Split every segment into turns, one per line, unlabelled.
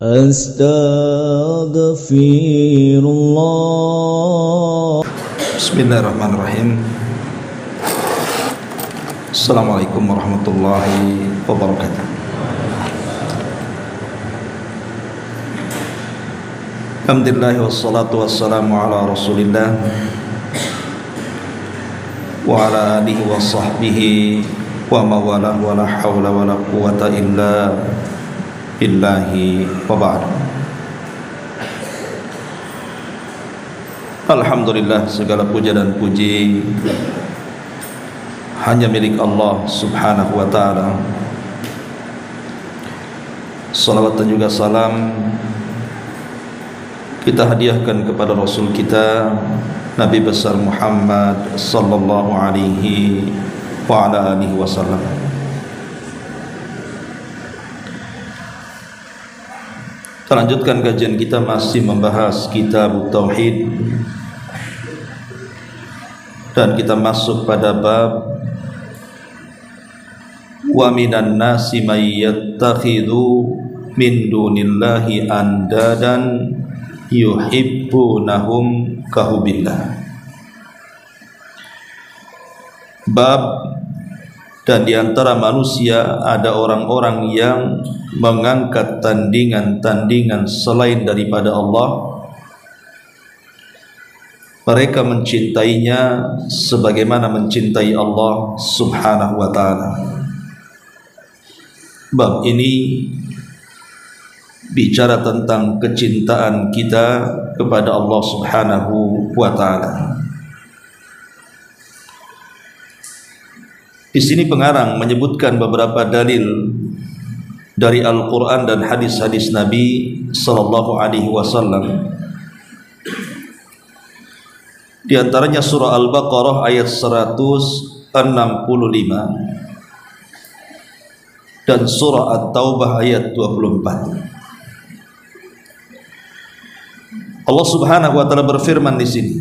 Astaghfirullah.
Bismillahirrahmanirrahim. Assalamualaikum warahmatullahi wabarakatuh. Alhamdulillah wassalatu wassalamu ala Rasulillah wa ala alihi wa sahbihi wa mawalah wa la hawla wa la quwata illa billahi wa ba'd. Alhamdulillah, segala puja dan puji hanya milik Allah subhanahu wa ta'ala. Salawat dan juga salam kita hadiahkan kepada Rasul kita Nabi besar Muhammad sallallahu alaihi wa ala alihi wasallam. Kita lanjutkan kajian kita, masih membahas kitab Tauhid, dan kita masuk pada bab wa minan nasi may yattakhidhu min dunillahi andadan yuhibbunahum kahubbillah. Bab, dan di antara manusia ada orang-orang yang mengangkat tandingan-tandingan selain daripada Allah. Mereka mencintainya sebagaimana mencintai Allah subhanahu wa ta'ala. Bab ini bicara tentang kecintaan kita kepada Allah subhanahu wa ta'ala. Di sini pengarang menyebutkan beberapa dalil dari Al-Quran dan hadis-hadis Nabi sallallahu alaihi wasallam. Di antaranya surah Al-Baqarah ayat 165 dan surah At-Taubah ayat 24. Allah subhanahu wa ta'ala berfirman di sini,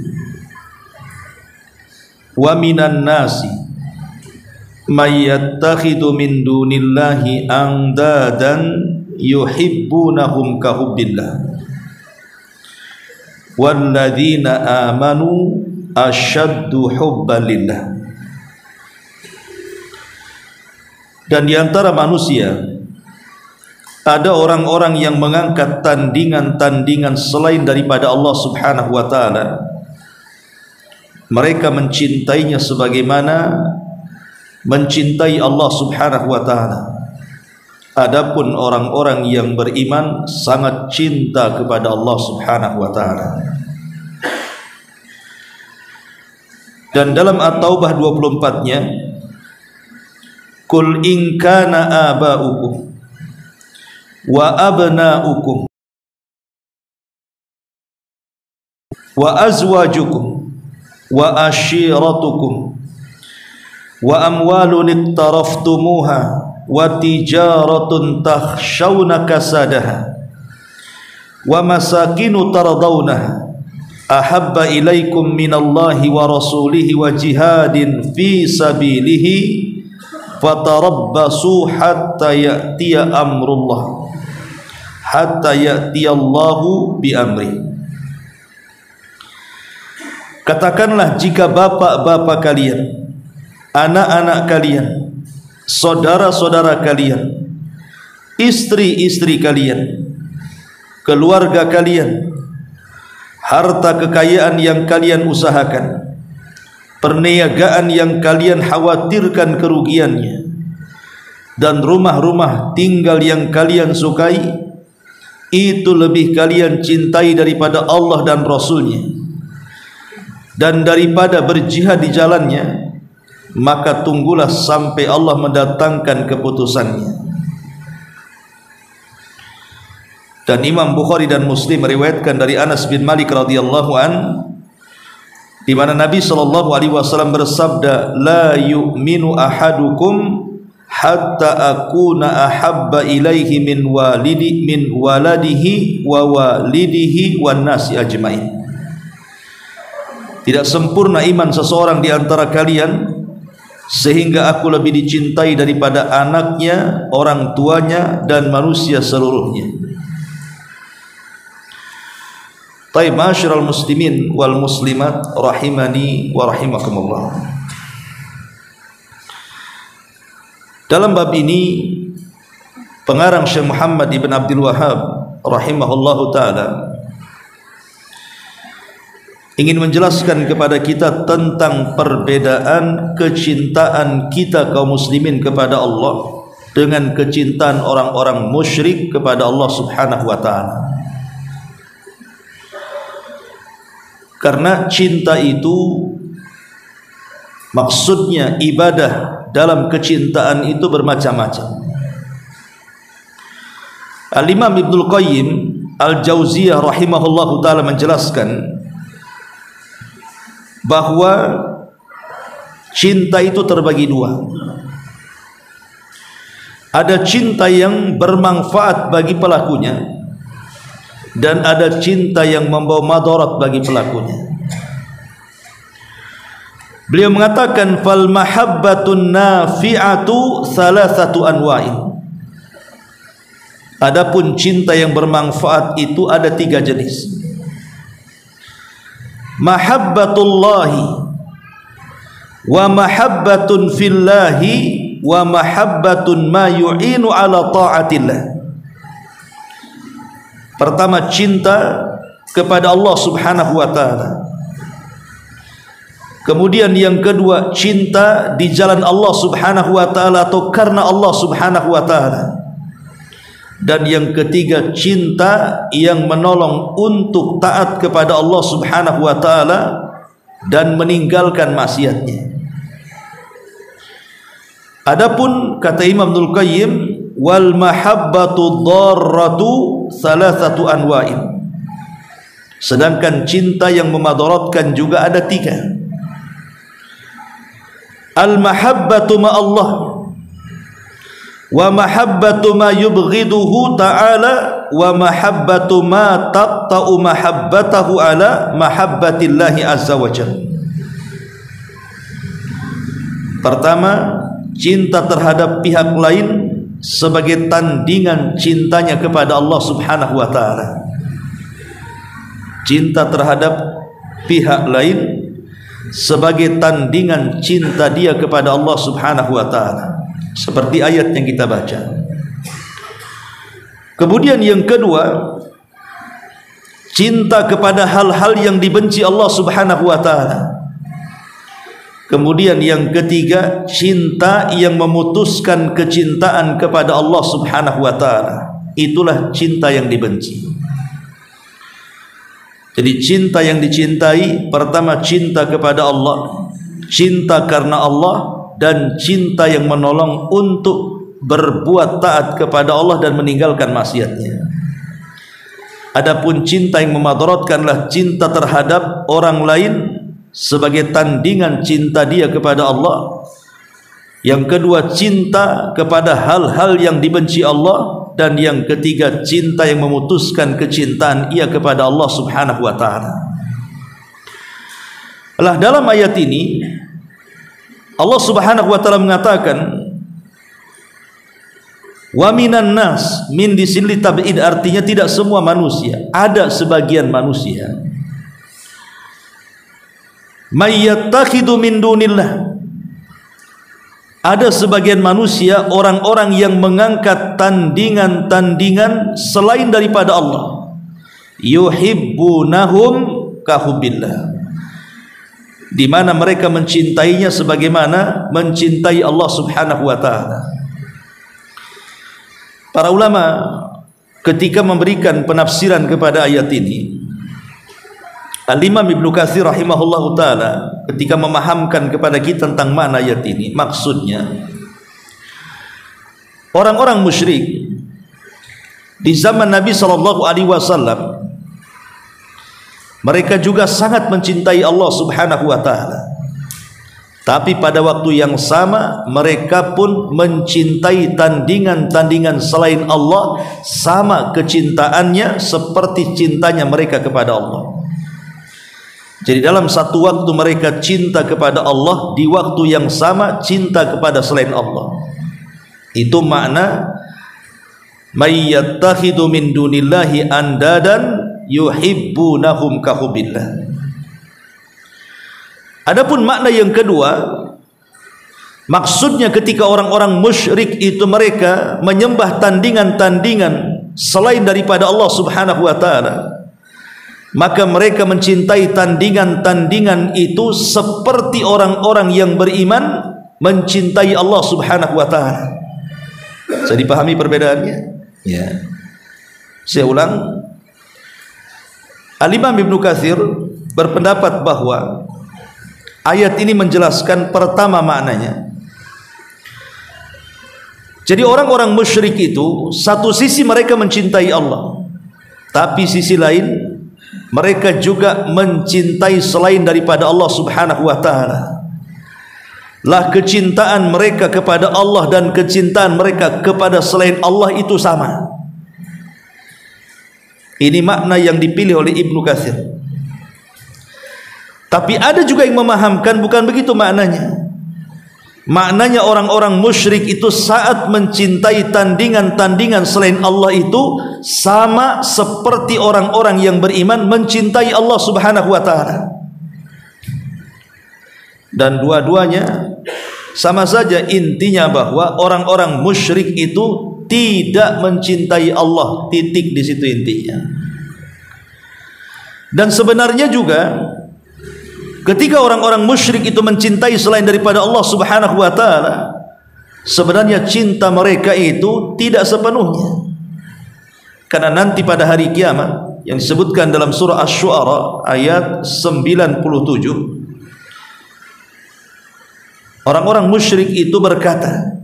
wa minan nasi may yattakhidhu min dunillahi andadan yuhibbunahum kahubbillah walladzina amanu asyaddu hubban lillah. Dan di antara manusia ada orang-orang yang mengangkat tandingan-tandingan selain daripada Allah subhanahu wa ta'ala. Mereka mencintainya sebagaimana mencintai Allah subhanahu wa ta'ala. Adapun orang-orang yang beriman sangat cinta kepada Allah subhanahu wa ta'ala. Dan dalam At-Taubah 24-nya, Qul in kana aba'ukum wa abna'ukum wa azwajukum wa ashiratukum wa amwalun iqtaraftumuha wa tijaratun takhshawna kasadaha wa masakinu tardawnaha ahabba ilaikum minallahi wa rasulihi wa jihadin fi sabilihi fatarabbasu hatta ya'tiya amrullah hatta ya'tiyallahu bi amri. Katakanlah, jika bapak-bapak kalian, anak-anak kalian, saudara-saudara kalian, istri-istri kalian, keluarga kalian, harta kekayaan yang kalian usahakan, perniagaan yang kalian khawatirkan kerugiannya, dan rumah-rumah tinggal yang kalian sukai, itu lebih kalian cintai daripada Allah dan Rasulnya dan daripada berjihad di jalannya, maka tunggulah sampai Allah mendatangkan keputusannya. Dan Imam Bukhari dan Muslim meriwayatkan dari Anas bin Malik radhiyallahu an, di mana Nabi sallallahu alaihi wasallam bersabda, la yu'minu ahadukum hatta akuna ahabba ilaihi min waladihi wa walidihi wan nasi ajmain. Tidak sempurna iman seseorang di antara kalian sehingga aku lebih dicintai daripada anaknya, orang tuanya, dan manusia seluruhnya. Taib, ma'asyiral muslimin wal muslimat rahimani wa rahimakumullah. Dalam bab ini pengarang Syekh Muhammad ibn Abdul Wahhab rahimahullahu taala ingin menjelaskan kepada kita tentang perbedaan kecintaan kita kaum muslimin kepada Allah dengan kecintaan orang-orang musyrik kepada Allah Subhanahu wa taala. Karena cinta itu maksudnya ibadah dalam kecintaan itu bermacam-macam. Al-Imam Ibnul Qayyim Al-Jauziyah rahimahullahu ta'ala menjelaskan bahwa cinta itu terbagi dua. Ada cinta yang bermanfaat bagi pelakunya dan ada cinta yang membawa madarat bagi pelakunya. Beliau mengatakan fal mahabbatun nafi'atu salasatu anwa'in. Adapun cinta yang bermanfaat itu ada 3 jenis. Mahabbatullahi wa mahabbatun fillahi wa mahabbatun ma yu'inu ala ta'atillah. Pertama, cinta kepada Allah Subhanahu wa taala. Kemudian yang kedua, cinta di jalan Allah Subhanahu wa taala atau karena Allah Subhanahu wa taala. Dan yang ketiga, cinta yang menolong untuk taat kepada Allah Subhanahu wa taala dan meninggalkan maksiatnya. Adapun kata Imam Ibnul Qayyim, wal mahabbatu dharratu salasatu anwa'in. Sedangkan cinta yang memadaratkan juga ada 3. Al mahabbatu ma Allah wa mahabbatu ma yubghiduhu ta'ala wa mahabbatu ma taqta'u mahabbatahu ala mahabbatillahi azza wa jalla. Pertama, cinta terhadap pihak lain sebagai tandingan cintanya kepada Allah Subhanahu wa taala. Cinta terhadap pihak lain sebagai tandingan cinta dia kepada Allah Subhanahu wa taala, seperti ayat yang kita baca. Kemudian yang kedua, cinta kepada hal-hal yang dibenci Allah Subhanahu wa taala. Kemudian yang ketiga, cinta yang memutuskan kecintaan kepada Allah Subhanahu wa taala. Itulah cinta yang dibenci. Jadi cinta yang dicintai, pertama cinta kepada Allah, cinta karena Allah, dan cinta yang menolong untuk berbuat taat kepada Allah dan meninggalkan maksiatnya. Adapun cinta yang memadaratkanlah cinta terhadap orang lain sebagai tandingan cinta dia kepada Allah. Yang kedua, cinta kepada hal-hal yang dibenci Allah. Dan yang ketiga, cinta yang memutuskan kecintaan ia kepada Allah Subhanahu wa taala. Lah, dalam ayat ini Allah Subhanahu wa taala mengatakan wa minan nas, min di sini tab'id, artinya tidak semua manusia, ada sebagian manusia mayyattakhidhu min dunillah. Ada sebagian manusia, orang-orang yang mengangkat tandingan-tandingan selain daripada Allah. Yuhibbunahum kahubbillah, di mana mereka mencintainya sebagaimana mencintai Allah Subhanahu wa taala. Para ulama ketika memberikan penafsiran kepada ayat ini, Al-Imam Ibnu Katsir rahimahullahu ta'ala ketika memahamkan kepada kita tentang makna ayat ini, maksudnya orang-orang musyrik di zaman Nabi SAW, mereka juga sangat mencintai Allah Subhanahu wa ta'ala. Tapi pada waktu yang sama mereka pun mencintai tandingan-tandingan selain Allah, sama kecintaannya seperti cintanya mereka kepada Allah. Jadi dalam satu waktu mereka cinta kepada Allah, di waktu yang sama cinta kepada selain Allah. Itu makna may yattakhidhu min dunillahi andadan yuhibbunahum ka hubbillah. Adapun makna yang kedua, maksudnya ketika orang-orang musyrik itu mereka menyembah tandingan-tandingan selain daripada Allah Subhanahu wa taala, maka mereka mencintai tandingan-tandingan itu seperti orang-orang yang beriman mencintai Allah Subhanahu wa taala. Bisa dipahami perbedaannya? Ya. Saya ulang. Al-Imam Ibnu Katsir berpendapat bahwa ayat ini menjelaskan pertama maknanya. Jadi orang-orang musyrik itu satu sisi mereka mencintai Allah, tapi sisi lain mereka juga mencintai selain daripada Allah Subhanahu wa taala. Lah kecintaan mereka kepada Allah dan kecintaan mereka kepada selain Allah itu sama. Ini makna yang dipilih oleh Ibnu Katsir. Tapi ada juga yang memahamkan bukan begitu maknanya. Maknanya orang-orang musyrik itu saat mencintai tandingan-tandingan selain Allah itu sama seperti orang-orang yang beriman mencintai Allah Subhanahu wa taala. Dan dua-duanya sama saja, intinya bahwa orang-orang musyrik itu tidak mencintai Allah, titik di situ intinya. Dan sebenarnya juga ketika orang-orang musyrik itu mencintai selain daripada Allah Subhanahu wa taala, sebenarnya cinta mereka itu tidak sepenuhnya. Karena nanti pada hari kiamat yang disebutkan dalam surah Asy-Syu'ara ayat 97, orang-orang musyrik itu berkata,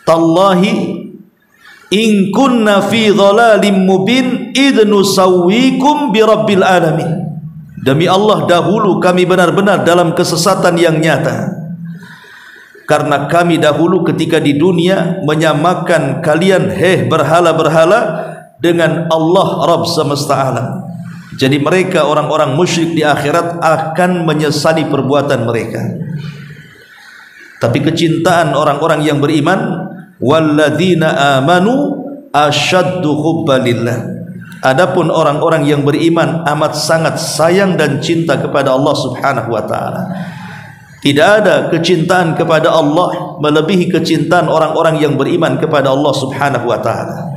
"Tallahi in kunna fi dhalalim mubin idh nusawwikum bi rabbil alamin." Demi Allah, dahulu kami benar-benar dalam kesesatan yang nyata, karena kami dahulu ketika di dunia menyamakan kalian berhala-berhala dengan Allah Rabb semesta alam. Jadi mereka orang-orang musyrik di akhirat akan menyesali perbuatan mereka. Tapi kecintaan orang-orang yang beriman, walladzina amanu asyaddu hubbalillah. Adapun orang-orang yang beriman amat sangat sayang dan cinta kepada Allah Subhanahu wa taala. Tidak ada kecintaan kepada Allah melebihi kecintaan orang-orang yang beriman kepada Allah Subhanahu wa taala.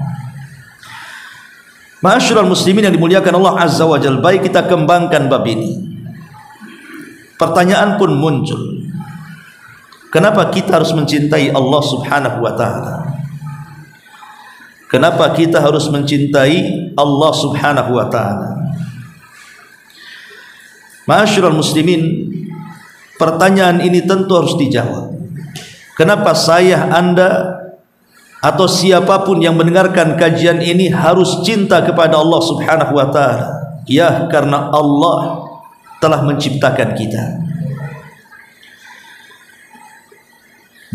Ma'asyiral muslimin yang dimuliakan Allah Azza wa Jalla, baik kita kembangkan bab ini. Pertanyaan pun muncul. Kenapa kita harus mencintai Allah Subhanahu wa taala? Kenapa kita harus mencintai Allah Subhanahu wa taala? Ma'asyiral muslimin, pertanyaan ini tentu harus dijawab. Kenapa saya, Anda atau siapapun yang mendengarkan kajian ini harus cinta kepada Allah Subhanahu wa taala? Ya, karena Allah telah menciptakan kita.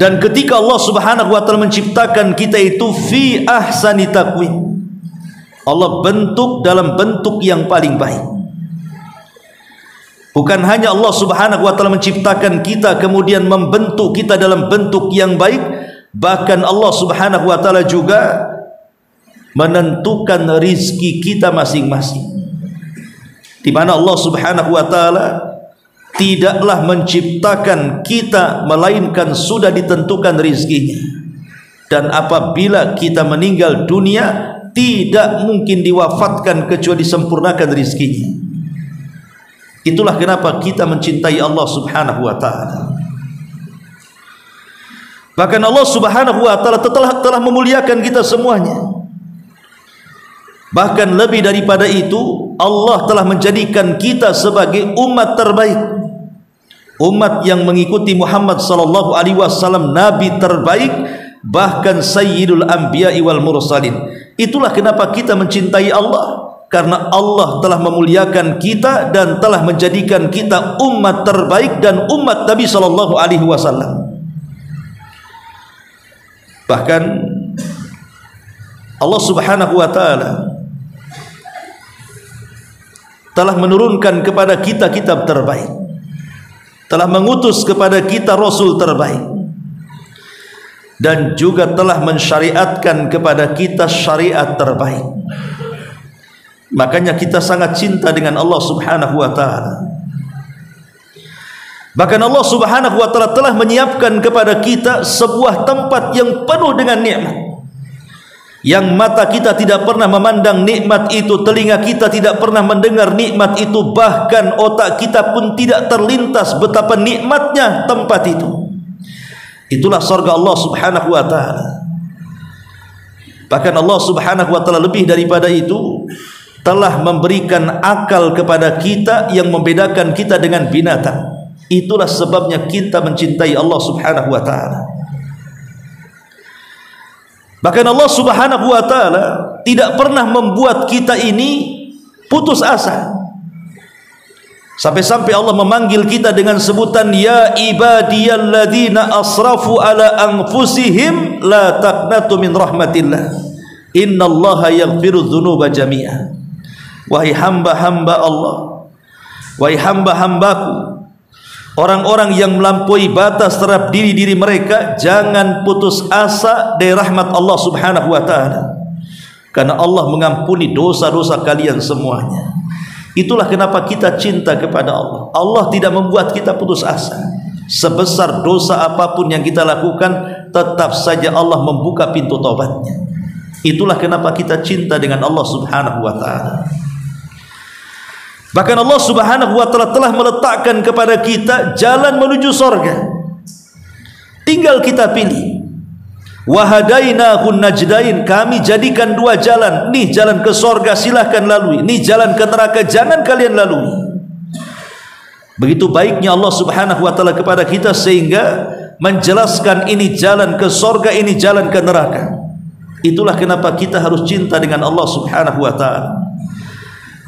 Dan ketika Allah Subhanahu wa taala menciptakan kita itu fi ahsani taqwim, Allah bentuk dalam bentuk yang paling baik. Bukan hanya Allah Subhanahu wa taala menciptakan kita kemudian membentuk kita dalam bentuk yang baik, bahkan Allah Subhanahu wa taala juga menentukan rizki kita masing-masing. Di mana Allah Subhanahu wa taala tidaklah menciptakan kita melainkan sudah ditentukan rizkinya. Dan apabila kita meninggal dunia, tidak mungkin diwafatkan kecuali disempurnakan rizkinya. Itulah kenapa kita mencintai Allah Subhanahu wa taala. Bahkan Allah Subhanahu wa taala telah memuliakan kita semuanya. Bahkan lebih daripada itu, Allah telah menjadikan kita sebagai umat terbaik, umat yang mengikuti Muhammad sallallahu alaihi wasallam, nabi terbaik, bahkan sayyidul anbiya'i wal mursalin. Itulah kenapa kita mencintai Allah, karena Allah telah memuliakan kita dan telah menjadikan kita umat terbaik dan umat Nabi sallallahu alaihi wasallam. Bahkan Allah Subhanahu wa taala telah menurunkan kepada kita kitab terbaik, telah mengutus kepada kita rasul terbaik, dan juga telah mensyariatkan kepada kita syariat terbaik. Makanya kita sangat cinta dengan Allah Subhanahu wa taala. Bahkan Allah Subhanahu wa taala telah menyiapkan kepada kita sebuah tempat yang penuh dengan nikmat, yang mata kita tidak pernah memandang nikmat itu, telinga kita tidak pernah mendengar nikmat itu, bahkan otak kita pun tidak terlintas betapa nikmatnya tempat itu. Itulah surga Allah Subhanahu wa taala. Bahkan Allah Subhanahu wa taala lebih daripada itu telah memberikan akal kepada kita yang membedakan kita dengan binatang. Itulah sebabnya kita mencintai Allah Subhanahu wa taala. Bahkan Allah Subhanahu wa taala tidak pernah membuat kita ini putus asa. Sampai-sampai Allah memanggil kita dengan sebutan ya ibadiyalladzina asrafu ala anfusihim la taqnatu min rahmatillah innallaha yaghfiru dzunuba jami'a. Wahai hamba-hamba Allah, wahai hamba-hambaku, orang-orang yang melampaui batas terhadap diri-diri mereka, jangan putus asa dari rahmat Allah Subhanahu wa taala, karena Allah mengampuni dosa-dosa kalian semuanya. Itulah kenapa kita cinta kepada Allah. Allah tidak membuat kita putus asa. Sebesar dosa apapun yang kita lakukan, tetap saja Allah membuka pintu taubatnya. Itulah kenapa kita cinta dengan Allah Subhanahu wa taala. Bahkan Allah Subhanahu wa taala telah meletakkan kepada kita jalan menuju surga. Tinggal kita pilih. Wa hadainahun najdain, kami jadikan dua jalan. Nih jalan ke surga, silahkan lalui. Nih jalan ke neraka, jangan kalian lalui. Begitu baiknya Allah Subhanahu wa taala kepada kita sehingga menjelaskan ini jalan ke surga, ini jalan ke neraka. Itulah kenapa kita harus cinta dengan Allah Subhanahu wa taala.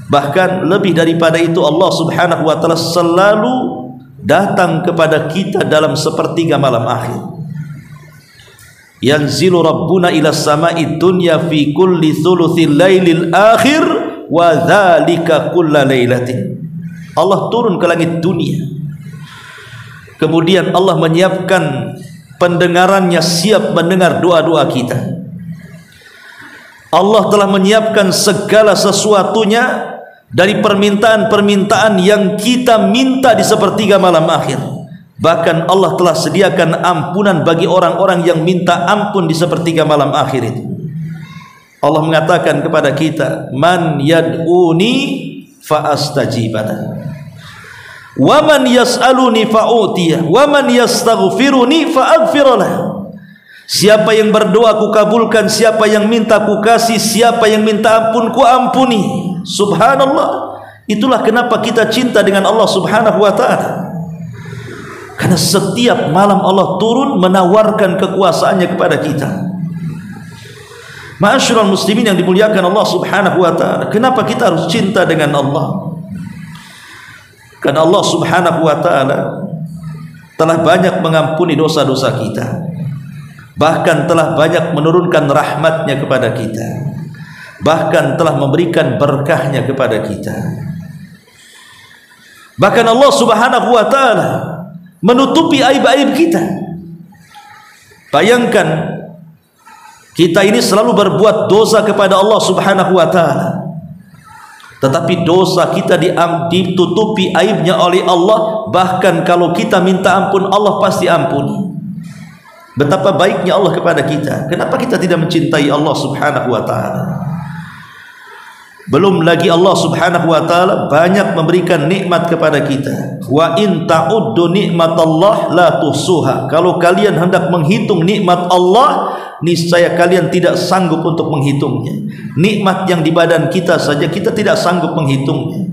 Bahkan lebih daripada itu, Allah Subhanahu wa taala selalu datang kepada kita dalam sepertiga malam akhir. Yanzilu rabbuna ila samai dunya fi kulli thuluthil lailil akhir wa dzalika kulla lailatin. Allah turun ke langit dunia. Kemudian Allah menyiapkan pendengarannya, siap mendengar doa-doa kita. Allah telah menyiapkan segala sesuatunya dari permintaan-permintaan yang kita minta di sepertiga malam akhir. Bahkan Allah telah sediakan ampunan bagi orang-orang yang minta ampun di sepertiga malam akhir itu. Allah mengatakan kepada kita, man yad'uni fa astajibana, wa man yas'aluni fa utiya, wa man yastaghfiruni fa aghfirlah. Siapa yang berdoa ku kabulkan, siapa yang minta ku kasih, siapa yang minta ampun ku ampuni. Subhanallah. Itulah kenapa kita cinta dengan Allah Subhanahu wa taala. Karena setiap malam Allah turun menawarkan kekuasaannya kepada kita. Ma'asyiral muslimin yang dimuliakan Allah Subhanahu wa taala, kenapa kita harus cinta dengan Allah? Karena Allah Subhanahu wa taala telah banyak mengampuni dosa-dosa kita, bahkan telah banyak menurunkan rahmatnya kepada kita, bahkan telah memberikan berkahnya kepada kita. Bahkan Allah Subhanahu wa taala menutupi aib-aib kita. Bayangkan, kita ini selalu berbuat dosa kepada Allah Subhanahu wa taala, tetapi dosa kita ditutupi aibnya oleh Allah. Bahkan kalau kita minta ampun, Allah pasti ampuni. Betapa baiknya Allah kepada kita. Kenapa kita tidak mencintai Allah Subhanahu wa taala? Belum lagi Allah Subhanahu wa taala banyak memberikan nikmat kepada kita. Wa in ta'uddu nikmatallah la tuhsuha. Kalau kalian hendak menghitung nikmat Allah, niscaya kalian tidak sanggup untuk menghitungnya. Nikmat yang di badan kita saja kita tidak sanggup menghitungnya.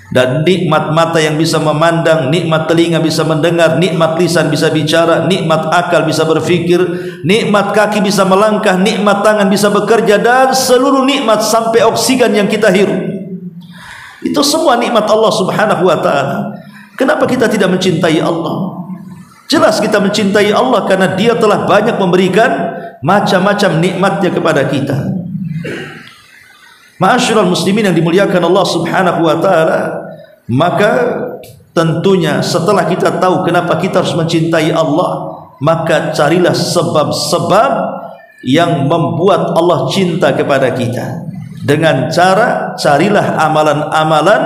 Dan nikmat mata yang bisa memandang, nikmat telinga bisa mendengar, nikmat lisan bisa bicara, nikmat akal bisa berfikir, nikmat kaki bisa melangkah, nikmat tangan bisa bekerja, dan seluruh nikmat sampai oksigen yang kita hirup. Itu semua nikmat Allah Subhanahu wa taala. Kenapa kita tidak mencintai Allah? Jelas kita mencintai Allah karena Dia telah banyak memberikan macam-macam nikmatnya kepada kita. Ma'asyiral muslimin yang dimuliakan Allah Subhanahu wa taala, maka tentunya setelah kita tahu kenapa kita harus mencintai Allah, maka carilah sebab-sebab yang membuat Allah cinta kepada kita. Dengan cara carilah amalan-amalan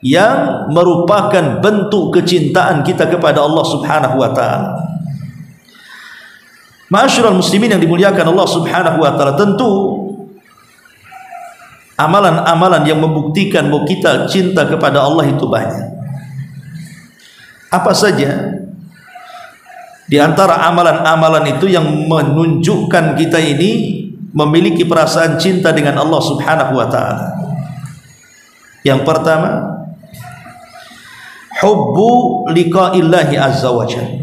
yang merupakan bentuk kecintaan kita kepada Allah Subhanahu wa taala. Ma'asyiral muslimin yang dimuliakan Allah Subhanahu wa taala, tentu amalan-amalan yang membuktikan bahwa kita cinta kepada Allah itu banyak. Apa saja di antara amalan-amalan itu yang menunjukkan kita ini memiliki perasaan cinta dengan Allah Subhanahu wa taala? Yang pertama, hubbu liqa'illahi azza wa jalla.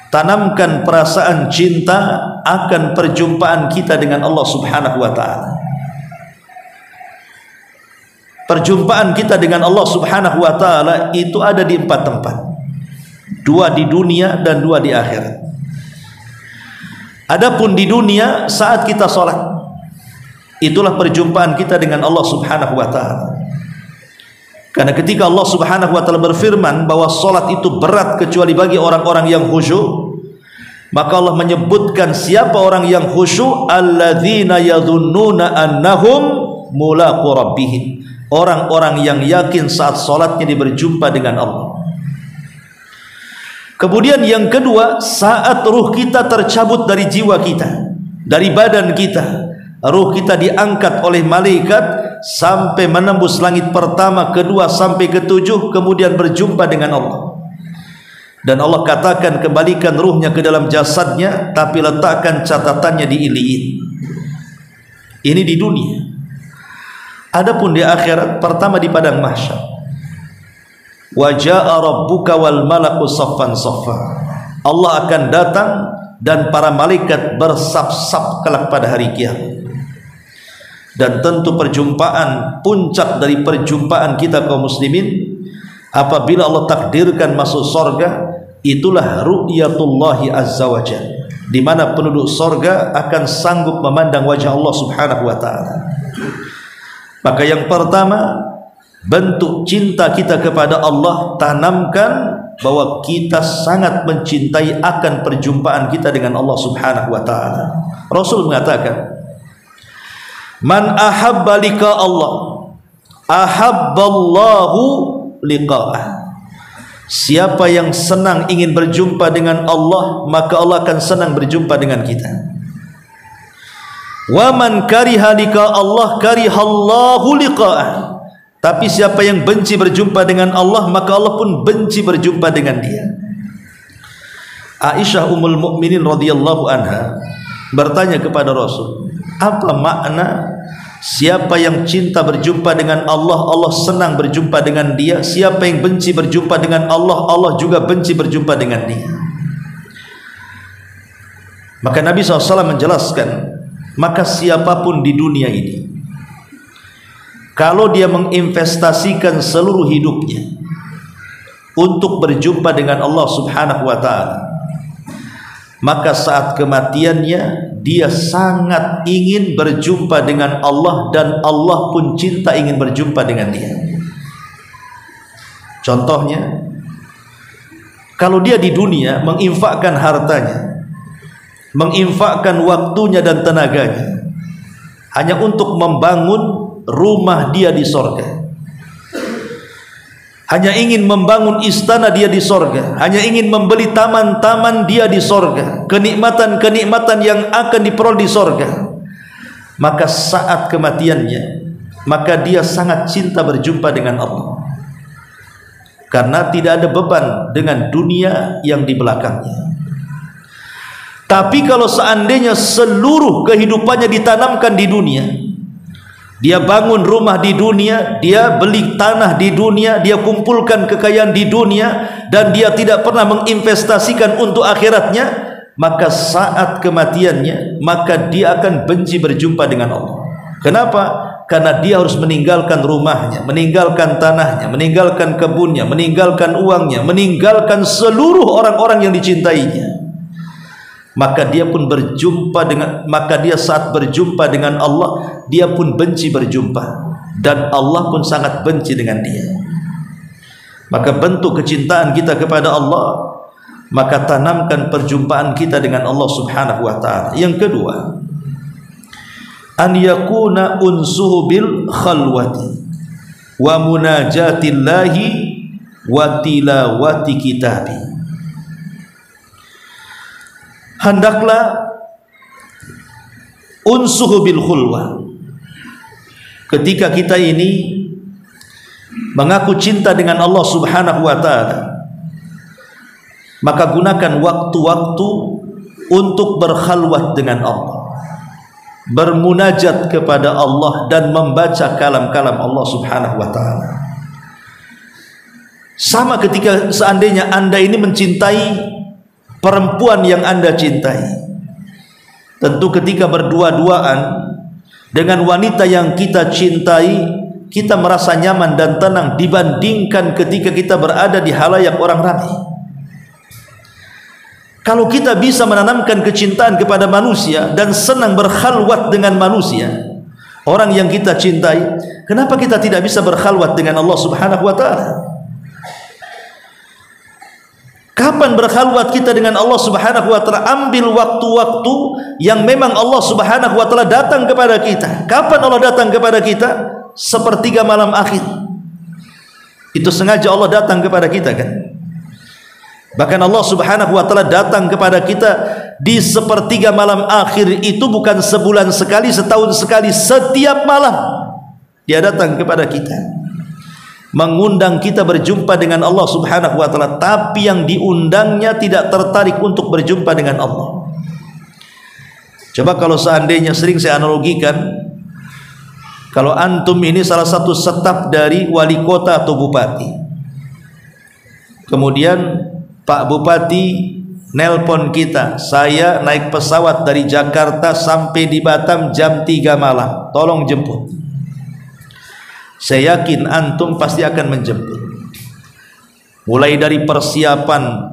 Tanamkan perasaan cinta akan perjumpaan kita dengan Allah Subhanahu wa taala. Perjumpaan kita dengan Allah Subhanahu wa taala itu ada di 4 tempat. 2 di dunia dan 2 di akhirat. Adapun di dunia saat kita salat, itulah perjumpaan kita dengan Allah Subhanahu wa taala. Karena ketika Allah Subhanahu wa taala berfirman bahwa salat itu berat kecuali bagi orang-orang yang khusyuk, maka Allah menyebutkan siapa orang yang khusyuk, alladzina yadhunnuna annahum mulaqu rabbihim. Orang-orang yang yakin saat salatnya dia berjumpa dengan Allah. Kemudian yang kedua, saat ruh kita tercabut dari jiwa kita, dari badan kita, ruh kita diangkat oleh malaikat sampai menembus langit pertama, kedua sampai ketujuh, kemudian berjumpa dengan Allah. Dan Allah katakan kembalikan ruhnya ke dalam jasadnya, tapi letakkan catatannya di Iliyin. Ini di dunia. Adapun di akhirat, pertama di padang mahsyar, wa jaa rabbuka wal malaku saffan saffa. Allah akan datang dan para malaikat bersaf-saf kelak pada hari kiamat. Dan tentu perjumpaan, puncak dari perjumpaan kita kaum muslimin, apabila Allah takdirkan masuk surga, itulah ru'yatullahi azza wa jalla, di mana penduduk surga akan sanggup memandang wajah Allah Subhanahu wa taala. Maka yang pertama, bentuk cinta kita kepada Allah, tanamkan bahwa kita sangat mencintai akan perjumpaan kita dengan Allah Subhanahu wa taala. Rasul mengatakan, man ahabba liqa Allah, ahabballahu liqa'ah. Siapa yang senang ingin berjumpa dengan Allah, maka Allah akan senang berjumpa dengan kita. Wa man kariha liqa Allah, karihallahu liqa'ah. Tapi siapa yang benci berjumpa dengan Allah, maka Allah pun benci berjumpa dengan dia. Aisyah Ummul Mukminin radhiyallahu anha bertanya kepada Rasul, apa makna siapa yang cinta berjumpa dengan Allah, Allah senang berjumpa dengan dia? Siapa yang benci berjumpa dengan Allah, Allah juga benci berjumpa dengan dia. Maka Nabi SAW menjelaskan, maka siapapun di dunia ini, kalau dia menginvestasikan seluruh hidupnya untuk berjumpa dengan Allah Subhanahu wa taala, maka saat kematiannya dia sangat ingin berjumpa dengan Allah, dan Allah pun cinta ingin berjumpa dengan dia. Contohnya, kalau dia di dunia menginfakkan hartanya, menginfakkan waktunya dan tenaganya hanya untuk membangun rumah dia di sorga, hanya ingin membangun istana dia di sorga, hanya ingin membeli taman-taman dia di sorga, kenikmatan-kenikmatan yang akan diperoleh di sorga, maka saat kematiannya, maka dia sangat cinta berjumpa dengan Allah, karena tidak ada beban dengan dunia yang di belakangnya. Tapi kalau seandainya seluruh kehidupannya ditanamkan di dunia, dia bangun rumah di dunia, dia beli tanah di dunia, dia kumpulkan kekayaan di dunia, dan dia tidak pernah menginvestasikan untuk akhiratnya, maka saat kematiannya, maka dia akan benci berjumpa dengan Allah. Kenapa? Karena dia harus meninggalkan rumahnya, meninggalkan tanahnya, meninggalkan kebunnya, meninggalkan uangnya, meninggalkan seluruh orang-orang yang dicintainya. Maka dia pun berjumpa dengan, maka dia saat berjumpa dengan Allah, dia pun benci berjumpa, dan Allah pun sangat benci dengan dia. Maka bentuk kecintaan kita kepada Allah, maka tanamkan perjumpaan kita dengan Allah Subhanahu wa taala. Yang kedua, an yakuna unsuhu bil khalwati wa munajatillahi wa tilawati kitabi. Hendaklah unsuhu bil khulwah, ketika kita ini mengaku cinta dengan Allah Subhanahu wa ta'ala, maka gunakan waktu-waktu untuk berkhalwat dengan Allah, bermunajat kepada Allah dan membaca kalam-kalam Allah Subhanahu wa ta'ala. Sama ketika seandainya Anda ini mencintai perempuan yang Anda cintai, tentu ketika berdua-duaan dengan wanita yang kita cintai, kita merasa nyaman dan tenang dibandingkan ketika kita berada di halayak orang ramai. Kalau kita bisa menanamkan kecintaan kepada manusia dan senang berkhalwat dengan manusia, orang yang kita cintai, kenapa kita tidak bisa berkhalwat dengan Allah Subhanahu wa ta'ala? Kapan berkhalwat kita dengan Allah Subhanahu wa ta'ala? Ambil waktu-waktu yang memang Allah Subhanahu wa ta'ala datang kepada kita. Kapan Allah datang kepada kita? Sepertiga malam akhir. Itu sengaja Allah datang kepada kita, kan? Bahkan Allah Subhanahu wa ta'ala datang kepada kita di sepertiga malam akhir itu bukan sebulan sekali, setahun sekali, setiap malam Dia datang kepada kita, mengundang kita berjumpa dengan Allah Subhanahu wa ta'ala, tapi yang diundangnya tidak tertarik untuk berjumpa dengan Allah. Coba kalau seandainya, sering saya analogikan, kalau antum ini salah satu staf dari wali kota atau bupati, kemudian Pak Bupati nelpon kita, saya naik pesawat dari Jakarta sampai di Batam jam 3 malam, tolong jemput. Saya yakin antum pasti akan menjemput. Mulai dari persiapan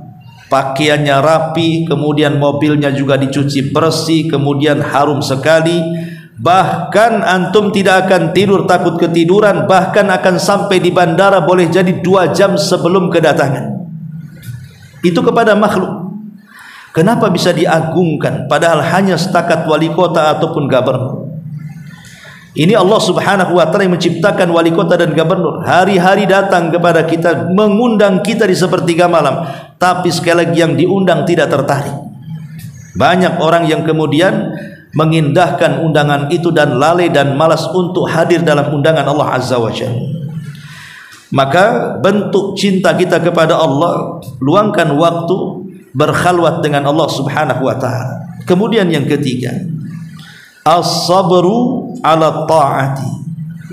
pakaiannya rapi, kemudian mobilnya juga dicuci bersih, kemudian harum sekali. Bahkan antum tidak akan tidur, takut ketiduran, bahkan akan sampai di bandara boleh jadi 2 jam sebelum kedatangan. Itu kepada makhluk. Kenapa bisa diagungkan padahal hanya setakat wali kota ataupun gubernur? Ini Allah Subhanahu wa ta'ala yang menciptakan wali kota dan gubernur. Hari-hari datang kepada kita, mengundang kita di sepertiga malam, tapi sekali lagi yang diundang tidak tertarik. Banyak orang yang kemudian mengindahkan undangan itu dan lalai dan malas untuk hadir dalam undangan Allah Azza wa Jalla. Maka bentuk cinta kita kepada Allah, luangkan waktu berkhalwat dengan Allah Subhanahu wa ta'ala. Kemudian yang ketiga, as-sabru ala ta'ati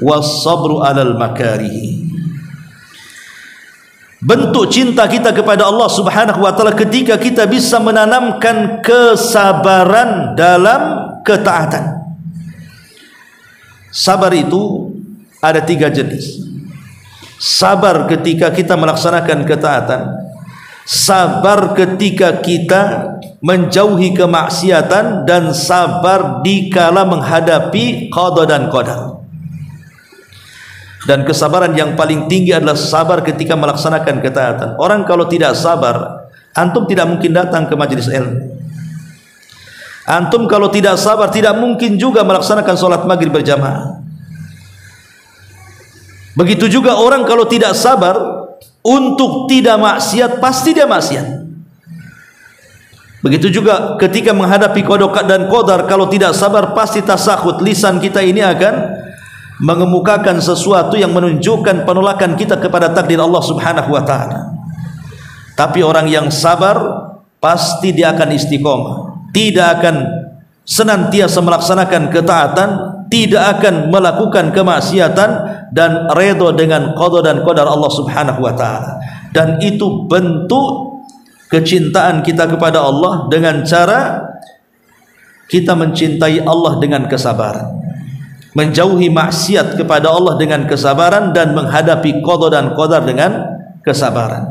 was-sabru ala al-makarihi. Bentuk cinta kita kepada Allah Subhanahu wa ta'ala ketika kita bisa menanamkan kesabaran dalam ketaatan. Sabar itu ada 3 jenis. Sabar ketika kita melaksanakan ketaatan, sabar ketika kita menjauhi kemaksiatan, dan sabar dikala menghadapi qada dan qadar. Dan kesabaran yang paling tinggi adalah sabar ketika melaksanakan ketaatan. Orang kalau tidak sabar, antum tidak mungkin datang ke majelis ilmu. Antum kalau tidak sabar, tidak mungkin juga melaksanakan sholat maghrib berjamaah. Begitu juga orang kalau tidak sabar untuk tidak maksiat, pasti dia maksiat. Begitu juga ketika menghadapi qada dan qadar, kalau tidak sabar pasti tasakhut. Lisan kita ini akan mengemukakan sesuatu yang menunjukkan penolakan kita kepada takdir Allah Subhanahu wa ta'ala. Tapi orang yang sabar pasti dia akan istiqomah, tidak akan senantiasa melaksanakan ketaatan, tidak akan melakukan kemaksiatan, dan redha dengan qada dan qadar Allah Subhanahu wa ta'ala. Dan itu bentuk kecintaan kita kepada Allah dengan cara kita mencintai Allah dengan kesabaran, menjauhi maksiat kepada Allah dengan kesabaran, dan menghadapi qada dan qadar dengan kesabaran.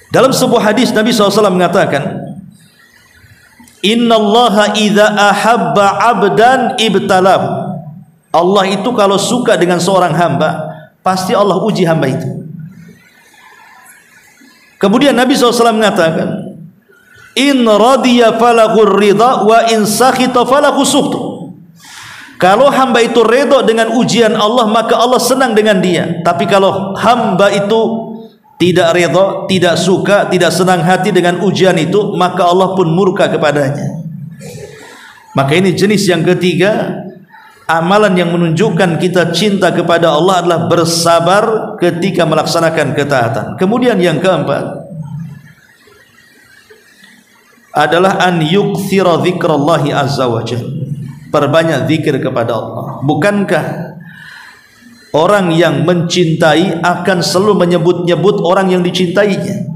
Dalam sebuah hadis Nabi SAW mengatakan, innallaha idza ahabba 'abdan ibtalahu. Allah itu kalau suka dengan seorang hamba, pasti Allah uji hamba itu. Kemudian Nabi SAW mengatakan, in radiya falahu ridha wa in sakhita falahu sukhtu. Kalau hamba itu redha dengan ujian Allah, maka Allah senang dengan dia. Tapi kalau hamba itu tidak redha, tidak suka, tidak senang hati dengan ujian itu, maka Allah pun murka kepadanya. Maka ini jenis yang ketiga, amalan yang menunjukkan kita cinta kepada Allah adalah bersabar ketika melaksanakan ketaatan. Kemudian yang keempat adalah an yukthira dzikrallahi azza wa jalla. Perbanyak zikir kepada Allah. Bukankah orang yang mencintai akan selalu menyebut-nyebut orang yang dicintainya?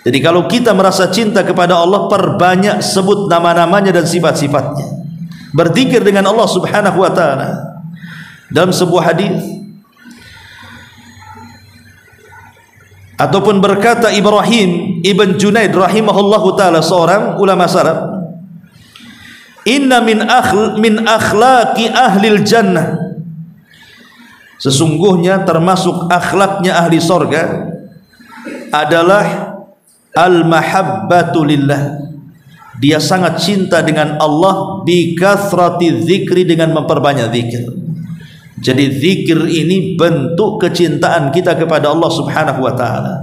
Jadi kalau kita merasa cinta kepada Allah, perbanyak sebut nama-namanya dan sifat-sifatnya. Berzikir dengan Allah subhanahu wa ta'ala. Dalam sebuah hadis, ataupun berkata Ibrahim ibn Junaid rahimahullahu ta'ala, seorang ulama salaf, inna min akhlaqi ahlil jannah, sesungguhnya termasuk akhlaknya ahli sorga adalah al-mahabbatu lillah, dia sangat cinta dengan Allah, bi kathrati dzikri, dengan memperbanyak zikir. Jadi zikir ini bentuk kecintaan kita kepada Allah subhanahu wa ta'ala.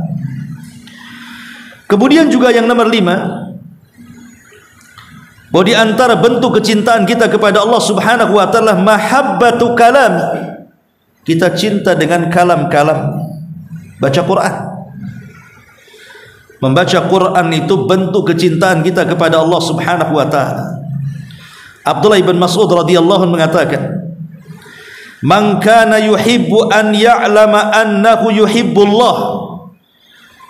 Kemudian juga yang nomor 5, bahwa di antara bentuk kecintaan kita kepada Allah subhanahu wa ta'ala mahabbatu kalam, kita cinta dengan kalam-kalam. Baca Quran, membaca Quran itu bentuk kecintaan kita kepada Allah subhanahu wa ta'ala. Abdullah ibn Mas'ud radhiyallahu anhu mengatakan, man kana yuhibbu an ya'lama annahu yuhibbullah,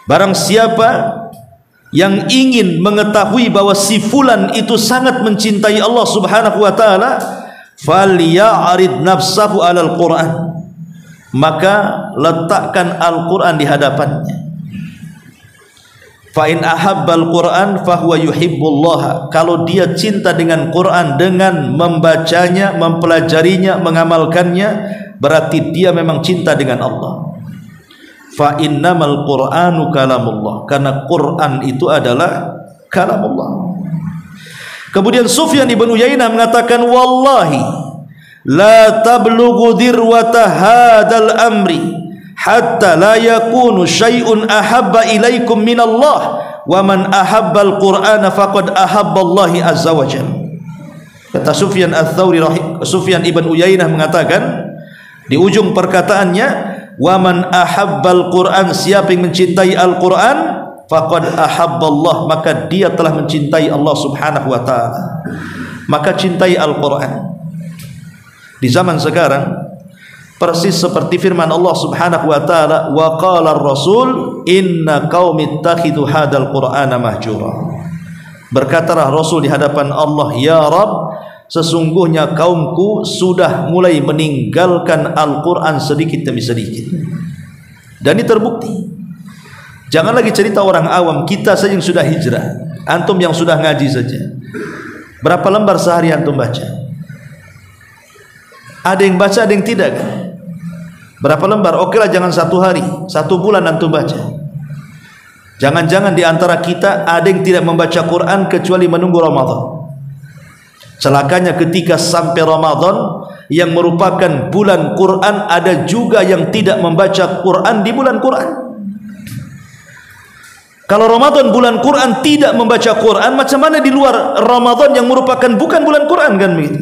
barang siapa yang ingin mengetahui bahwa si fulan itu sangat mencintai Allah subhanahu wa ta'ala, falya'rid nafsahu alal Quran, maka letakkan Al-Quran di hadapannya. Fa in ahabbal Quran fahuwa yuhibbullah, kalau dia cinta dengan Quran, dengan membacanya, mempelajarinya, mengamalkannya, berarti dia memang cinta dengan Allah. Fa innamal Qur'anu kalamullah, karena Quran itu adalah kalamullah. Kemudian Sufyan ibn Uyainah mengatakan, wallahi la tablughu dirwata hadal amri hatta la yakunu syai'un ahabba ilaikum minallah, wa man ahabbal Qur'ana faqad ahabballahi azza wa jalla. Kata Sufyan ats-Tsauri, Sufyan ibn Uyainah mengatakan di ujung perkataannya, wa man ahabbal Qur'an, siapa yang mencintai Al-Quran, faqad ahabballah, maka dia telah mencintai Allah subhanahu wa ta'ala. Maka cintai Al-Quran. Di zaman sekarang persis seperti firman Allah subhanahu wa ta'ala, wa qala ar-rasul inna qaumi ittakhidhu hadzal qur'ana mahjura. Berkatalah Rasul di hadapan Allah, ya Rabb, sesungguhnya kaumku sudah mulai meninggalkan Al-Quran sedikit demi sedikit. Dan ini terbukti. Jangan lagi cerita orang awam, kita saja yang sudah hijrah, antum yang sudah ngaji saja, berapa lembar sehari antum baca? Ada yang baca, ada yang tidak kan? Berapa lembar? Oke lah, jangan 1 hari, 1 bulan antum baca. Jangan-jangan di antara kita ada yang tidak membaca Quran kecuali menunggu Ramadan. Celakanya ketika sampai Ramadan yang merupakan bulan Quran, ada juga yang tidak membaca Quran di bulan Quran. Kalau Ramadan bulan Quran tidak membaca Quran, macam mana di luar Ramadan yang merupakan bukan bulan Quran kan begitu?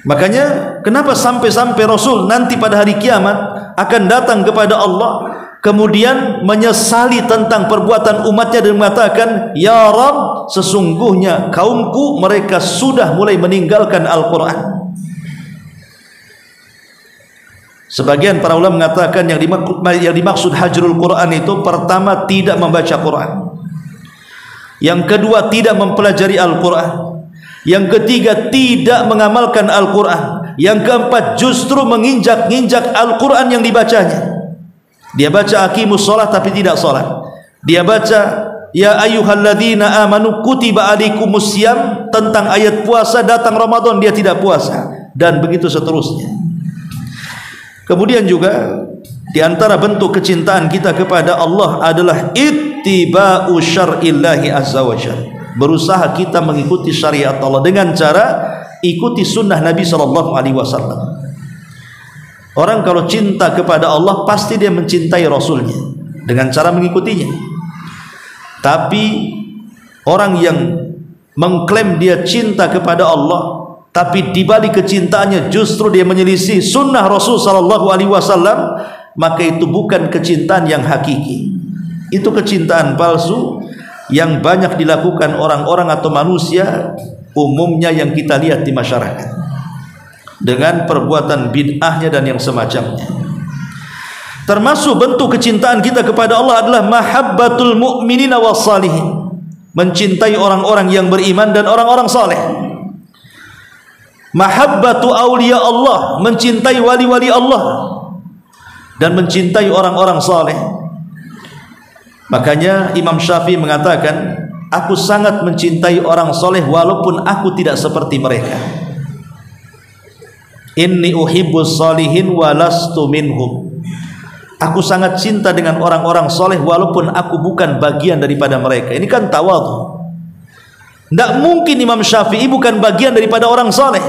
Makanya kenapa sampai-sampai Rasul nanti pada hari kiamat akan datang kepada Allah, kemudian menyesali tentang perbuatan umatnya dan mengatakan, ya Rabb, sesungguhnya kaumku mereka sudah mulai meninggalkan Al-Quran. Sebagian para ulama mengatakan yang dimaksud hajrul Quran itu, pertama tidak membaca Quran, yang kedua tidak mempelajari Al-Quran, yang ketiga tidak mengamalkan Al-Quran, yang keempat justru menginjak-injak Al-Quran yang dibacanya. Dia baca aqimus shalah tapi tidak salat. Dia baca ya ayyuhalladzina amanu kutiba alaikumus syiyam, tentang ayat puasa, datang Ramadan dia tidak puasa, dan begitu seterusnya. Kemudian juga di antara bentuk kecintaan kita kepada Allah adalah ittiba'u syar'illahi azza wa jalla. Berusaha kita mengikuti syariat Allah dengan cara ikuti sunnah Nabi SAW. Orang kalau cinta kepada Allah pasti dia mencintai Rasulnya dengan cara mengikutinya. Tapi orang yang mengklaim dia cinta kepada Allah, tapi di balik kecintaannya justru dia menyelisih sunnah Rasul SAW, maka itu bukan kecintaan yang hakiki. Itu kecintaan palsu yang banyak dilakukan orang-orang atau manusia umumnya yang kita lihat di masyarakat dengan perbuatan bid'ahnya dan yang semacamnya. Termasuk bentuk kecintaan kita kepada Allah adalah mahabbatul mu'minina was salihin, mencintai orang-orang yang beriman dan orang-orang saleh. Mahabbatu awliya Allah, mencintai wali-wali Allah dan mencintai orang-orang saleh. Makanya Imam Syafi'i mengatakan, aku sangat mencintai orang soleh walaupun aku tidak seperti mereka. Inni uhibbus salihin walastu minhum. Aku sangat cinta dengan orang-orang soleh walaupun aku bukan bagian daripada mereka. Ini kan tawadhu. Tidak mungkin Imam Syafi'i bukan bagian daripada orang soleh,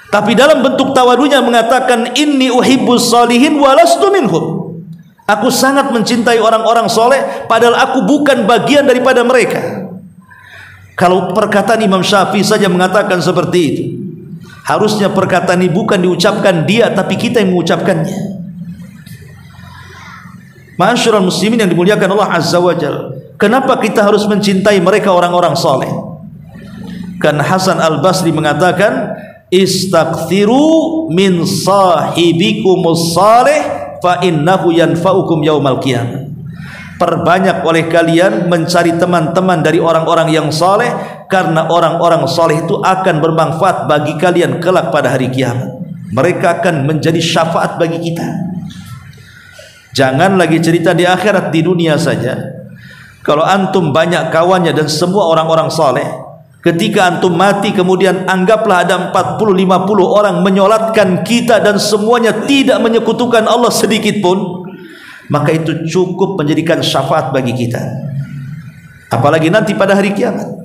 tapi dalam bentuk tawadhunya mengatakan inni uhibbus salihin walastu minhum. Aku sangat mencintai orang-orang soleh padahal aku bukan bagian daripada mereka. Kalau perkataan Imam Syafi'i saja mengatakan seperti itu, harusnya perkataan ini bukan diucapkan dia, tapi kita yang mengucapkannya. Ma'asyiral muslimin yang dimuliakan Allah Azza wa Jalla, kenapa kita harus mencintai mereka orang-orang soleh? Karena Hasan Al-Basri mengatakan, istaghfiru min sahibikumus salih fa innahu yanfa'ukum yaumal qiyamah. Perbanyak oleh kalian mencari teman-teman dari orang-orang yang saleh, karena orang-orang saleh itu akan bermanfaat bagi kalian kelak pada hari kiamat. Mereka akan menjadi syafaat bagi kita. Jangan lagi cerita di akhirat, di dunia saja. Kalau antum banyak kawannya dan semua orang-orang saleh, ketika antum mati kemudian anggaplah ada 40-50 orang menyolatkan kita dan semuanya tidak menyekutukan Allah sedikit pun, maka itu cukup menjadikan syafaat bagi kita. Apalagi nanti pada hari kiamat.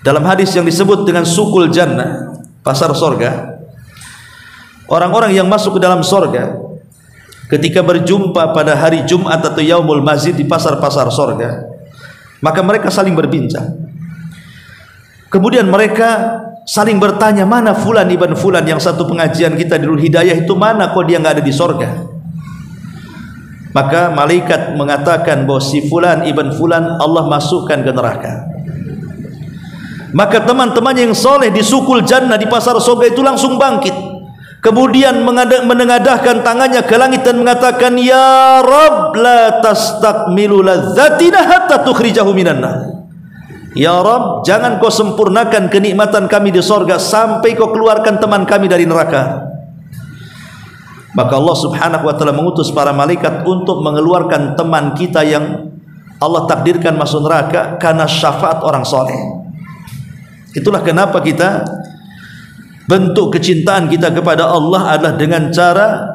Dalam hadis yang disebut dengan sukul jannah, pasar sorga, orang-orang yang masuk ke dalam sorga ketika berjumpa pada hari Jumat atau yaumul mazid di pasar-pasar sorga, maka mereka saling berbincang. Kemudian mereka saling bertanya, mana fulan ibn fulan yang satu pengajian kita di Nurul Hidayah itu, mana kok dia nggak ada di sorga? Maka malaikat mengatakan bahwa si fulan ibn fulan Allah masukkan ke neraka. Maka teman-teman yang soleh di sukul jannah di pasar sorga itu langsung bangkit, kemudian menengadahkan tangannya ke langit dan mengatakan, ya Rabb la tastakmilu ladzatina hatta tukhrijahu minan nar. Ya Rabb, jangan kau sempurnakan kenikmatan kami di sorga sampai kau keluarkan teman kami dari neraka. Maka Allah subhanahu wa ta'ala mengutus para malaikat untuk mengeluarkan teman kita yang Allah takdirkan masuk neraka karena syafaat orang soleh. Itulah kenapa kita, bentuk kecintaan kita kepada Allah adalah dengan cara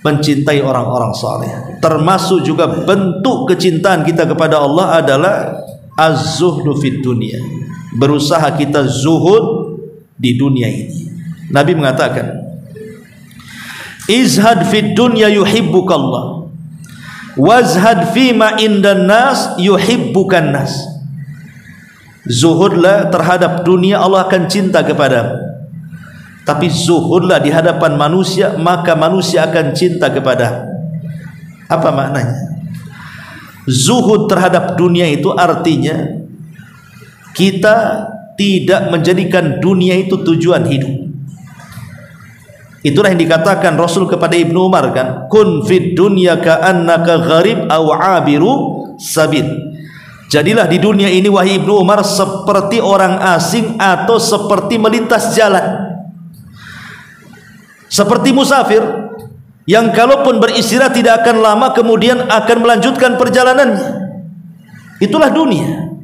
mencintai orang-orang soleh. Termasuk juga bentuk kecintaan kita kepada Allah adalah az-zuhdu fid dunia, berusaha kita zuhud di dunia ini. Nabi mengatakan, izhad fid dunya yuhibbukallah, wazhad fima indan nas yuhibbukan nas. Zuhudlah terhadap dunia, Allah akan cinta kepadamu. Tapi zuhudlah di hadapan manusia, maka manusia akan cinta kepadamu. Apa maknanya? Zuhud terhadap dunia itu artinya kita tidak menjadikan dunia itu tujuan hidup. Itulah yang dikatakan Rasul kepada Ibnu Umar, kan, kun fid dunya ka'annaka gharib aw 'abiru sabil. Jadilah di dunia ini wahai Ibnu Umar seperti orang asing atau seperti melintas jalan, seperti musafir yang kalaupun beristirahat tidak akan lama kemudian akan melanjutkan perjalanannya. Itulah dunia.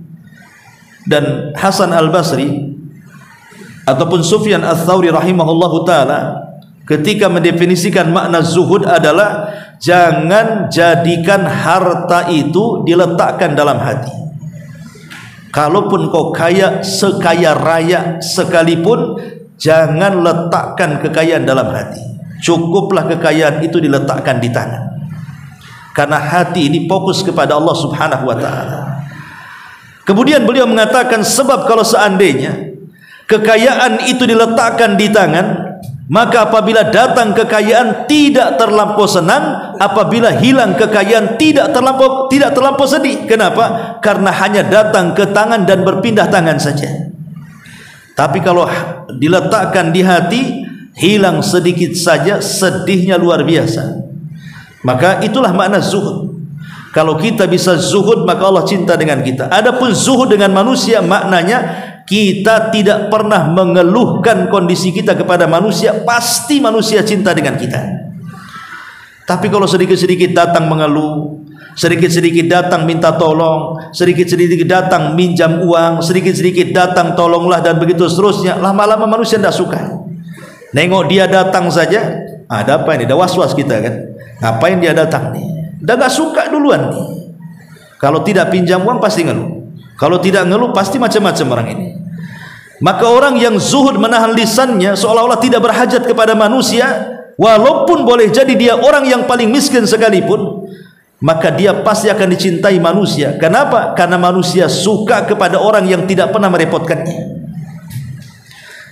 Dan Hasan Al-Basri ataupun Sufyan Ats-Tsauri rahimahullahu taala ketika mendefinisikan makna zuhud adalah jangan jadikan harta itu diletakkan dalam hati. Kalaupun kau kaya sekaya raya sekalipun, jangan letakkan kekayaan dalam hati. Cukuplah kekayaan itu diletakkan di tangan. Karena hati ini fokus kepada Allah Subhanahu wa taala. Kemudian beliau mengatakan, sebab kalau seandainya kekayaan itu diletakkan di tangan, maka apabila datang kekayaan tidak terlampau senang, apabila hilang kekayaan tidak terlampau sedih. Kenapa? Karena hanya datang ke tangan dan berpindah tangan saja. Tapi kalau diletakkan di hati, hilang sedikit saja, sedihnya luar biasa. Maka itulah makna zuhud. Kalau kita bisa zuhud, maka Allah cinta dengan kita. Adapun zuhud dengan manusia, maknanya kita tidak pernah mengeluhkan kondisi kita kepada manusia, pasti manusia cinta dengan kita. Tapi kalau sedikit-sedikit datang mengeluh, sedikit-sedikit datang minta tolong, sedikit-sedikit datang minjam uang, sedikit-sedikit datang tolonglah, dan begitu seterusnya, lama-lama manusia tidak suka. Nengok dia datang saja, ada apa ini? Dah was-was kita kan. Ngapain dia datang nih? Dah gak suka duluan nih. Kalau tidak pinjam uang pasti ngeluh. Kalau tidak ngeluh pasti macam-macam orang ini. Maka orang yang zuhud menahan lisannya seolah-olah tidak berhajat kepada manusia, walaupun boleh jadi dia orang yang paling miskin sekalipun, maka dia pasti akan dicintai manusia. Kenapa? Karena manusia suka kepada orang yang tidak pernah merepotkannya.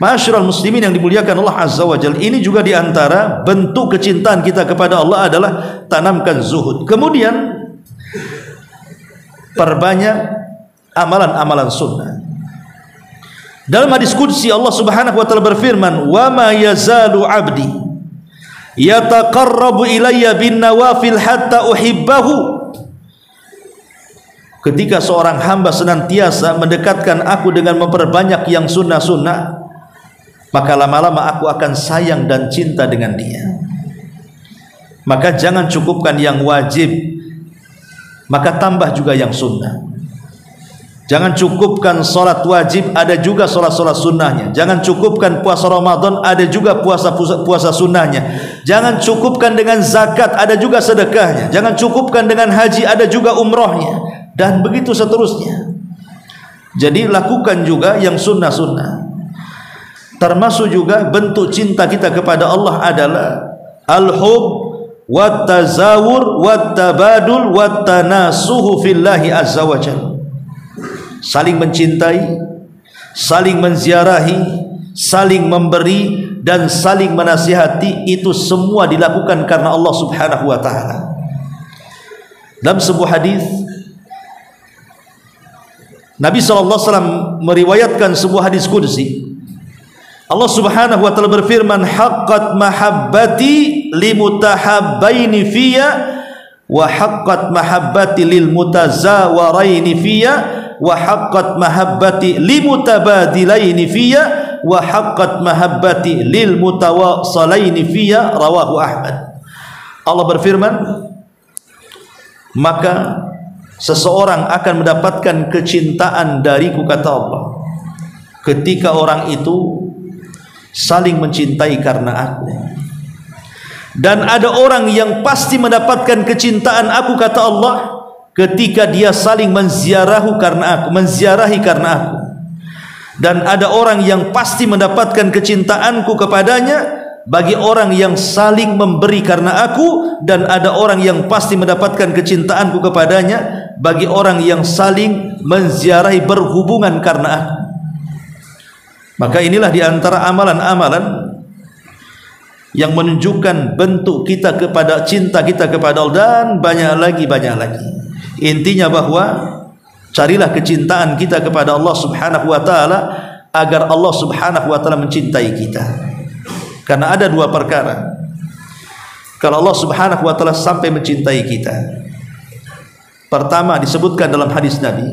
Ma'asyiral muslimin yang dimuliakan Allah Azza wa Jalla, ini juga diantara bentuk kecintaan kita kepada Allah adalah tanamkan zuhud. Kemudian perbanyak amalan-amalan sunnah. Dalam hadis qudsi Allah Subhanahu wa taala berfirman, "Wa ma yazalu 'abdi yataqarrabu ilayya bin nawafil hatta uhibbahu." Ketika seorang hamba senantiasa mendekatkan aku dengan memperbanyak yang sunnah-sunnah, maka lama-lama aku akan sayang dan cinta dengan dia. Maka jangan cukupkan yang wajib, maka tambah juga yang sunnah. Jangan cukupkan solat wajib, ada juga solat-solat sunnahnya. Jangan cukupkan puasa Ramadan, ada juga puasa sunnahnya. Jangan cukupkan dengan zakat, ada juga sedekahnya. Jangan cukupkan dengan haji, ada juga umrohnya, dan begitu seterusnya. Jadi lakukan juga yang sunnah-sunnah. Termasuk juga bentuk cinta kita kepada Allah adalah al-hub wat tazawur wat tabadul wat tanasuhu fillahi azza wa jalla. Saling mencintai, saling menziarahi, saling memberi, dan saling menasihati, itu semua dilakukan karena Allah Subhanahu wa taala. Dalam sebuah hadis Nabi SAW meriwayatkan sebuah hadis qudsi. Allah Subhanahu wa taala berfirman, haqqat mahabbati limutahabbaini fiyya wa haqqat mahabbati lil mutazawaraini fiyya wa haqqat mahabbati limutabadilaini fiyya wa haqqat mahabbati lil mutawassalaini fiyya, rawahu Ahmad. Allah berfirman, maka seseorang akan mendapatkan kecintaan dariku, kata Allah, ketika orang itu saling mencintai karena aku. Dan ada orang yang pasti mendapatkan kecintaan aku, kata Allah, ketika dia saling menziarahi karena aku. Dan ada orang yang pasti mendapatkan kecintaanku kepadanya bagi orang yang saling memberi karena aku, dan ada orang yang pasti mendapatkan kecintaanku kepadanya bagi orang yang saling menziarahi, berhubungan karena aku. Maka inilah diantara amalan-amalan yang menunjukkan bentuk kita kepada cinta kita kepada Allah, dan banyak lagi. Intinya bahwa carilah kecintaan kita kepada Allah Subhanahu wa taala agar Allah Subhanahu wa taala mencintai kita. Karena ada dua perkara. Kalau Allah Subhanahu wa taala sampai mencintai kita, pertama disebutkan dalam hadis Nabi,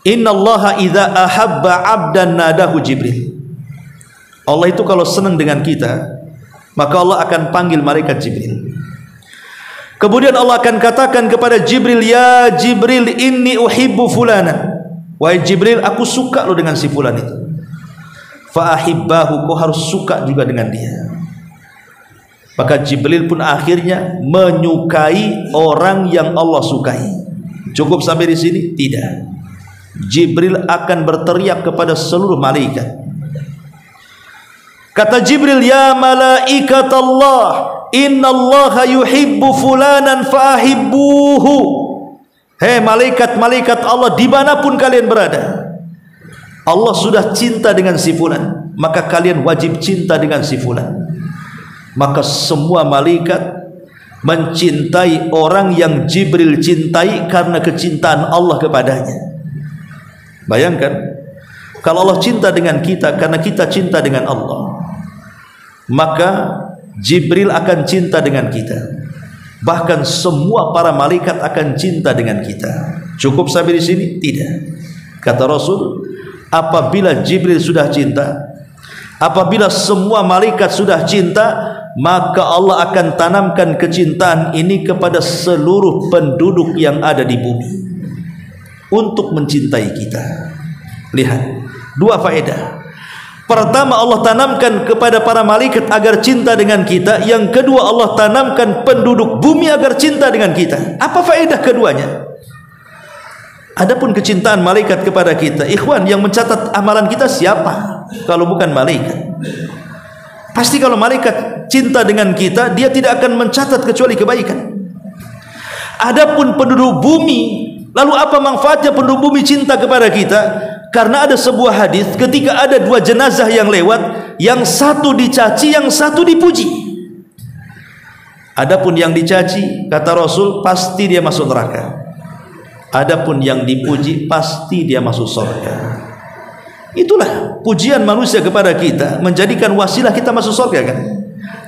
innallaha idza ahabba 'abdan nadahu Jibril. Allah itu kalau senang dengan kita, maka Allah akan panggil malaikat Jibril. Kemudian Allah akan katakan kepada Jibril, ya Jibril, inni uhibbu fulanan. Wahai Jibril, aku suka lo dengan si fulan itu. Fa ahibbahu, kau harus suka juga dengan dia. Maka Jibril pun akhirnya menyukai orang yang Allah sukai. Cukup sampai di sini? Tidak. Jibril akan berteriak kepada seluruh malaikat, Kata Jibril, ya malaikat Allah, innallaha yuhibbu fulanan fa'ahibbuhu. Hei malaikat-malaikat Allah, dimanapun kalian berada, Allah sudah cinta dengan si fulan, maka kalian wajib cinta dengan si fulan. Maka semua malaikat mencintai orang yang Jibril cintai karena kecintaan Allah kepadanya. Bayangkan, kalau Allah cinta dengan kita karena kita cinta dengan Allah, maka Jibril akan cinta dengan kita. Bahkan semua para malaikat akan cinta dengan kita. Cukup sampai di sini? Tidak. Kata Rasul, apabila Jibril sudah cinta, apabila semua malaikat sudah cinta, maka Allah akan tanamkan kecintaan ini kepada seluruh penduduk yang ada di bumi untuk mencintai kita. Lihat, dua faedah. Pertama, Allah tanamkan kepada para malaikat agar cinta dengan kita. Yang kedua, Allah tanamkan penduduk bumi agar cinta dengan kita. Apa faedah keduanya? Adapun kecintaan malaikat kepada kita, ikhwan, yang mencatat amalan kita siapa kalau bukan malaikat? Pasti kalau malaikat cinta dengan kita, dia tidak akan mencatat kecuali kebaikan. Adapun penduduk bumi, lalu apa manfaatnya penduduk bumi cinta kepada kita? Karena ada sebuah hadis, ketika ada dua jenazah yang lewat, yang satu dicaci, yang satu dipuji. Adapun yang dicaci, kata Rasul, pasti dia masuk neraka. Adapun yang dipuji, pasti dia masuk surga. Itulah pujian manusia kepada kita, menjadikan wasilah kita masuk surga, kan?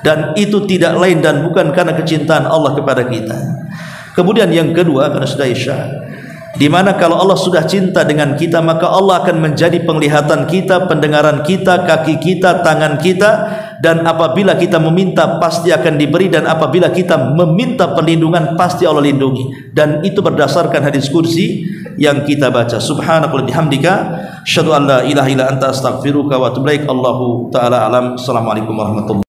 Dan itu tidak lain dan bukan karena kecintaan Allah kepada kita. Kemudian yang kedua, karena sudah isya, di mana kalau Allah sudah cinta dengan kita, maka Allah akan menjadi penglihatan kita, pendengaran kita, kaki kita, tangan kita. Dan apabila kita meminta, pasti akan diberi. Dan apabila kita meminta perlindungan, pasti Allah lindungi. Dan itu berdasarkan hadis kursi yang kita baca. Subhanakallahumma bihamdika, asyhadu an la ilaha illa anta, astaghfiruka wa atubu ilaik. Allahu ta'ala alam. Assalamualaikum warahmatullahi wabarakatuh.